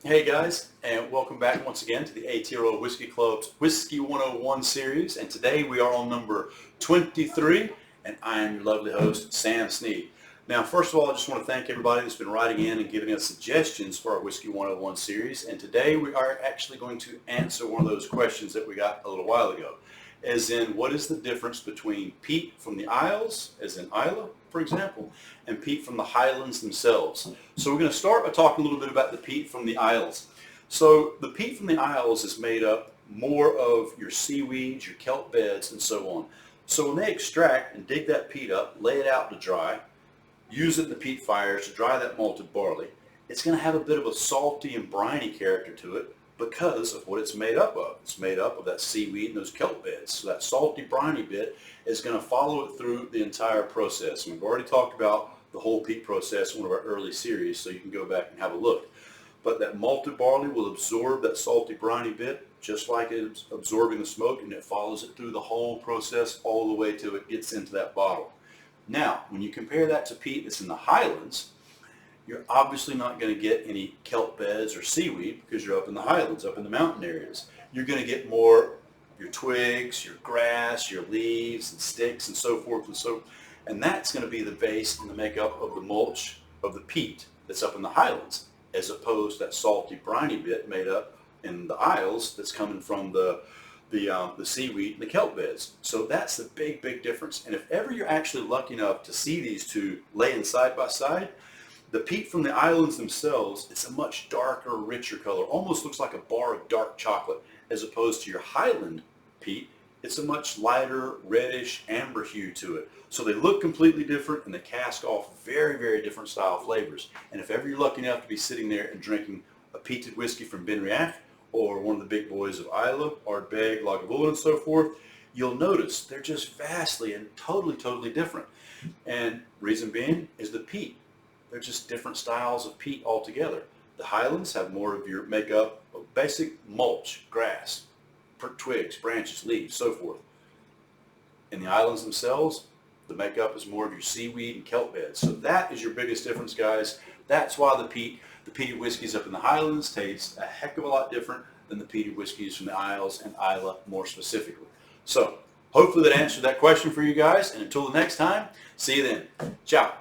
Hey guys, and welcome back once again to the ATRO Whiskey Club's Whiskey 101 series. And today we are on number 23, and I am your lovely host, Sam Sneed. Now, first of all, I just want to thank everybody that's been writing in and giving us suggestions for our Whiskey 101 series. And today we are actually going to answer one of those questions that we got a little while ago. As in, what is the difference between peat from the Isles, as in Islay, for example, and peat from the Highlands themselves? So we're going to start by talking a little bit about the peat from the Isles. So the peat from the Isles is made up more of your seaweeds, your kelp beds, and so on. So when they extract and dig that peat up, lay it out to dry, use it in the peat fires to dry that malted barley, it's going to have a bit of a salty and briny character to it, because of what it's made up of. It's made up of that seaweed and those kelp beds. So that salty, briny bit is going to follow it through the entire process. And we've already talked about the whole peat process in one of our early series, so you can go back and have a look. But that malted barley will absorb that salty, briny bit just like it's absorbing the smoke, and it follows it through the whole process all the way till it gets into that bottle. Now, when you compare that to peat that's in the Highlands, you're obviously not going to get any kelp beds or seaweed because you're up in the highlands, up in the mountain areas. You're going to get more your twigs, your grass, your leaves and sticks and so forth and that's going to be the base and the makeup of the mulch of the peat that's up in the highlands, as opposed to that salty, briny bit made up in the Isles that's coming from the seaweed and the kelp beds. So that's the big difference. And if ever you're actually lucky enough to see these two laying side by side, the peat from the islands themselves, it's a much darker, richer color. Almost looks like a bar of dark chocolate, as opposed to your highland peat. It's a much lighter, reddish, amber hue to it. So they look completely different, and they cast off very different style flavors. And if ever you're lucky enough to be sitting there and drinking a peated whiskey from Benriach, or one of the big boys of Islay, Ardbeg, Lagavulin, and so forth, you'll notice they're just vastly and totally different. And reason being is the peat. They're just different styles of peat altogether. The Highlands have more of your makeup of basic mulch, grass, twigs, branches, leaves, so forth. In the islands themselves, the makeup is more of your seaweed and kelp beds. So that is your biggest difference, guys. That's why the peated whiskeys up in the Highlands taste a heck of a lot different than the peated whiskeys from the Isles and Islay more specifically. So hopefully that answered that question for you guys. And until the next time, see you then. Ciao.